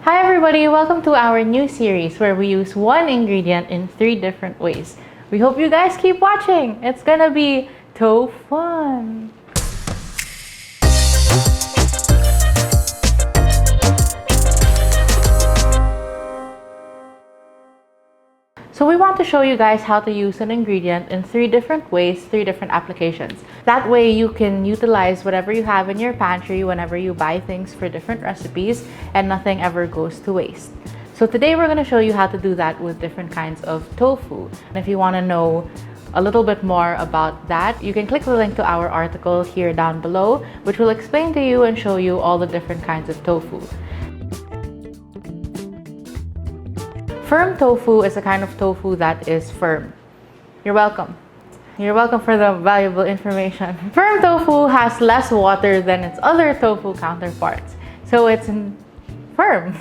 Hi everybody, welcome to our new series where we use one ingredient in 3 different ways. We hope you guys keep watching. It's gonna be so fun. So we want to show you guys how to use an ingredient in 3 different ways, 3 different applications. That way you can utilize whatever you have in your pantry whenever you buy things for different recipes and nothing ever goes to waste. So today we're going to show you how to do that with different kinds of tofu. And if you want to know a little bit more about that, you can click the link to our article here down below, which will explain to you and show you all the different kinds of tofu. Firm tofu is a kind of tofu that is firm. You're welcome. You're welcome for the valuable information. Firm tofu has less water than its other tofu counterparts, so it's firm.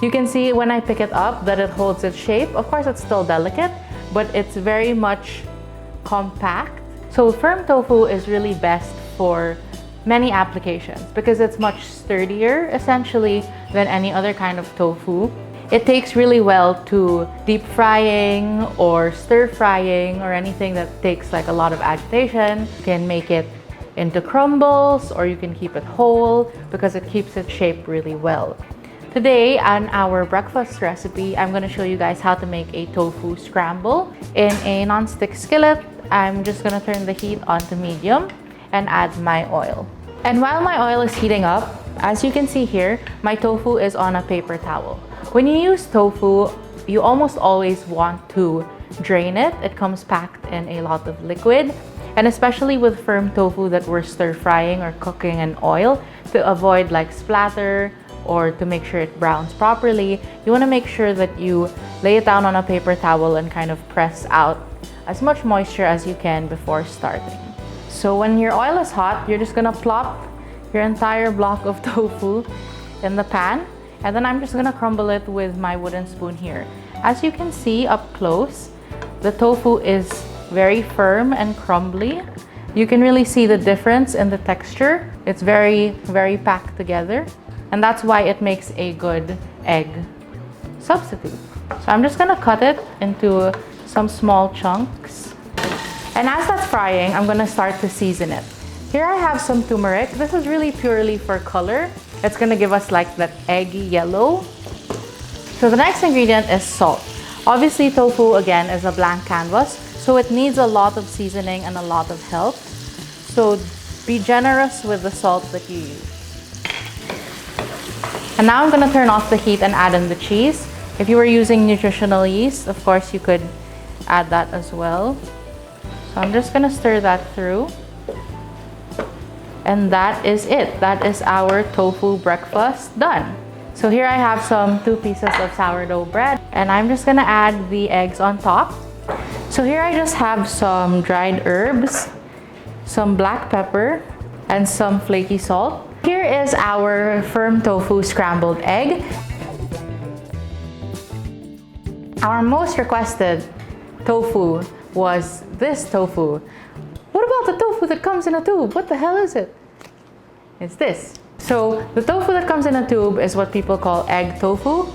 You can see when I pick it up that it holds its shape. Of course, it's still delicate, but it's very much compact. So firm tofu is really best for many applications because it's much sturdier, essentially, than any other kind of tofu. It takes really well to deep frying or stir frying or anything that takes like a lot of agitation. You can make it into crumbles or you can keep it whole because it keeps its shape really well. Today on our breakfast recipe, I'm going to show you guys how to make a tofu scramble. In a non-stick skillet, I'm just going to turn the heat on to medium and add my oil. And while my oil is heating up, as you can see here, my tofu is on a paper towel. When you use tofu, you almost always want to drain it. It comes packed in a lot of liquid. And especially with firm tofu that we're stir frying or cooking in oil, to avoid like splatter or to make sure it browns properly, you want to make sure that you lay it down on a paper towel and kind of press out as much moisture as you can before starting. So when your oil is hot, you're just gonna plop your entire block of tofu in the pan, and then I'm just gonna crumble it with my wooden spoon here. As you can see up close, the tofu is very firm and crumbly. You can really see the difference in the texture. It's very, very packed together, and that's why it makes a good egg substitute. So I'm just gonna cut it into some small chunks. And as that's frying, I'm gonna start to season it. Here I have some turmeric. This is really purely for color. It's gonna give us like that eggy yellow. So the next ingredient is salt. Obviously, tofu again is a blank canvas, so it needs a lot of seasoning and a lot of help. So be generous with the salt that you use. And now I'm gonna turn off the heat and add in the cheese. If you were using nutritional yeast, of course you could add that as well. So I'm just gonna stir that through. And that is it. That is our tofu breakfast done. So here I have some 2 pieces of sourdough bread, and I'm just gonna add the eggs on top. So here I just have some dried herbs, some black pepper, and some flaky salt. Here is our firm tofu scrambled egg. Our most requested tofu was this tofu. What about the tofu that comes in a tube? What the hell is it? It's this. So the tofu that comes in a tube is what people call egg tofu,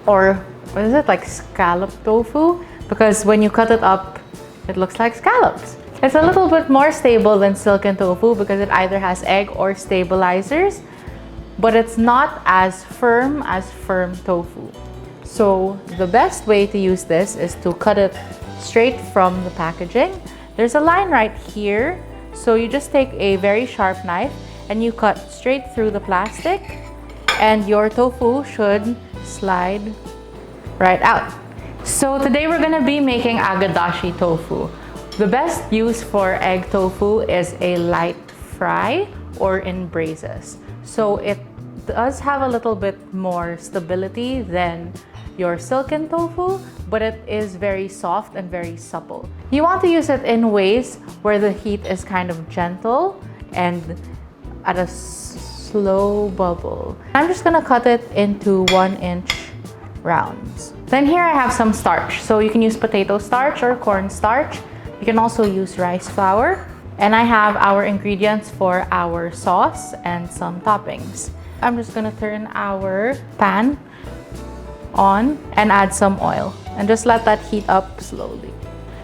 or what is it, like scallop tofu? Because when you cut it up, it looks like scallops. It's a little bit more stable than silken tofu because it either has egg or stabilizers, but it's not as firm tofu. So the best way to use this is to cut it straight from the packaging. There's a line right here, so you just take a very sharp knife and you cut straight through the plastic, and your tofu should slide right out. So today we're gonna be making Agedashi tofu. The best use for egg tofu is a light fry or in braises. So it does have a little bit more stability than your silken tofu, but it is very soft and very supple. You want to use it in ways where the heat is kind of gentle and at a slow bubble. I'm just gonna cut it into 1-inch rounds. Then here I have some starch. So you can use potato starch or corn starch. You can also use rice flour. And I have our ingredients for our sauce and some toppings. I'm just gonna turn our pan on and add some oil and just let that heat up slowly.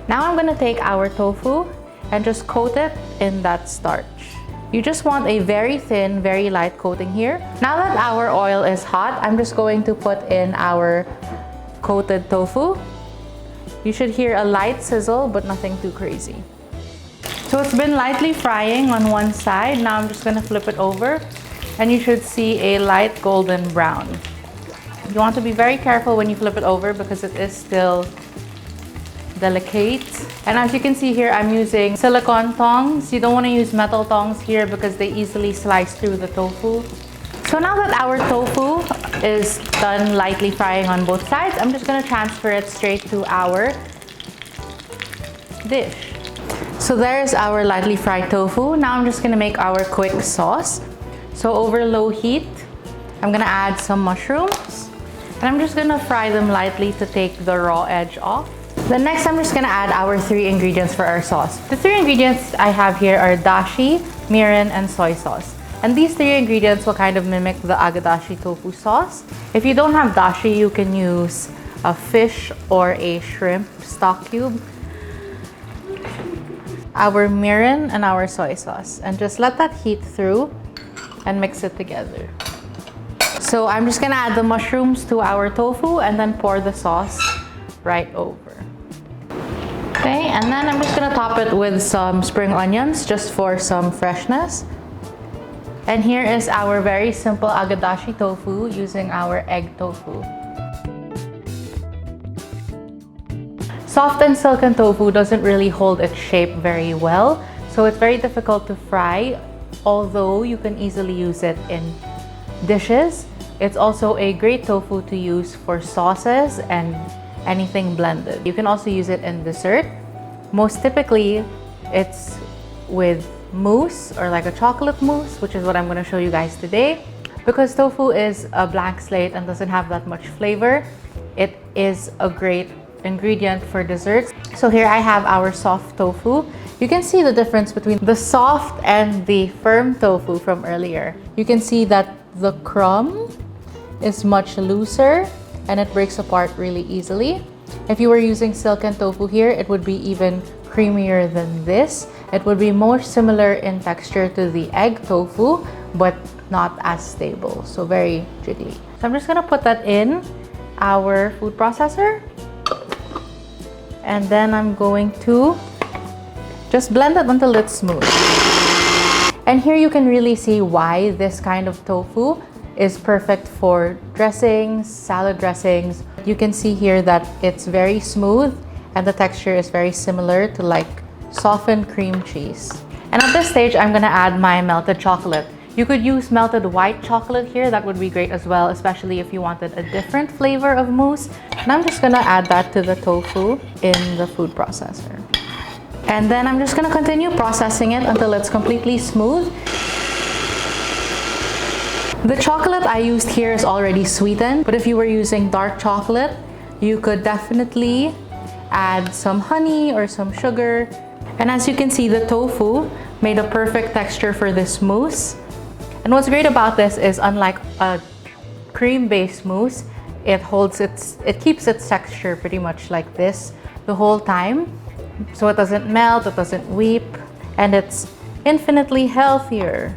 Now I'm gonna take our tofu and just coat it in that starch. You just want a very thin, very light coating here. Now that our oil is hot, I'm just going to put in our coated tofu. You should hear a light sizzle, but nothing too crazy. So it's been lightly frying on one side. Now I'm just gonna flip it over and you should see a light golden brown. You want to be very careful when you flip it over because it is still delicate. And as you can see here, I'm using silicone tongs. You don't want to use metal tongs here because they easily slice through the tofu. So now that our tofu is done lightly frying on both sides, I'm just going to transfer it straight to our dish. So there's our lightly fried tofu. Now I'm just going to make our quick sauce. So over low heat, I'm going to add some mushrooms. And I'm just going to fry them lightly to take the raw edge off. Then next, I'm just gonna add our 3 ingredients for our sauce. The 3 ingredients I have here are dashi, mirin, and soy sauce. And these 3 ingredients will kind of mimic the Agedashi Tofu sauce. If you don't have dashi, you can use a fish or a shrimp stock cube. Our mirin and our soy sauce. And just let that heat through and mix it together. So I'm just gonna add the mushrooms to our tofu and then pour the sauce right over. Okay, and then I'm just gonna top it with some spring onions just for some freshness. And here is our very simple Agedashi tofu using our egg tofu. Soft and silken tofu doesn't really hold its shape very well, so it's very difficult to fry, although you can easily use it in dishes. It's also a great tofu to use for sauces and anything blended. You can also use it in dessert. Most typically, it's with mousse or like a chocolate mousse, which is what I'm going to show you guys today. Because tofu is a blank slate and doesn't have that much flavor, it is a great ingredient for desserts. So here I have our soft tofu. You can see the difference between the soft and the firm tofu from earlier. You can see that the crumb is much looser and it breaks apart really easily. If you were using silken tofu here, it would be even creamier than this. It would be more similar in texture to the egg tofu, but not as stable, so very jiggly. So I'm just gonna put that in our food processor. And then I'm going to just blend it until it's smooth. And here you can really see why this kind of tofu is perfect for dressings, salad dressings. You can see here that it's very smooth and the texture is very similar to like softened cream cheese. And at this stage, I'm gonna add my melted chocolate. You could use melted white chocolate here, that would be great as well, especially if you wanted a different flavor of mousse. And I'm just gonna add that to the tofu in the food processor. And then I'm just gonna continue processing it until it's completely smooth. The chocolate I used here is already sweetened, but if you were using dark chocolate, you could definitely add some honey or some sugar. And as you can see, the tofu made a perfect texture for this mousse. And what's great about this is, unlike a cream-based mousse, it keeps its texture pretty much like this the whole time. So it doesn't melt, it doesn't weep, and it's infinitely healthier.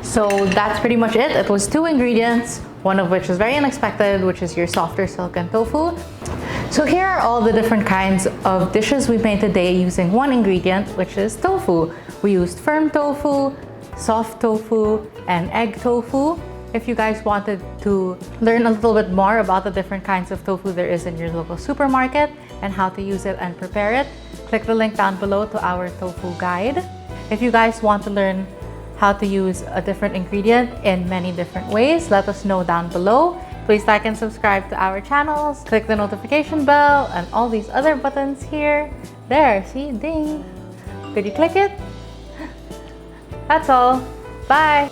So that's pretty much it. It was 2 ingredients, one of which is very unexpected, which is your softer silken tofu. So here are all the different kinds of dishes we made today using 1 ingredient, which is tofu. We used firm tofu, soft tofu, and egg tofu. If you guys wanted to learn a little bit more about the different kinds of tofu there is in your local supermarket and how to use it and prepare it, click the link down below to our tofu guide. If you guys want to learn how to use a different ingredient in many different ways, let us know down below. Please like and subscribe to our channels, click the notification bell and all these other buttons here. There, see, ding. Could you click it? That's all. Bye.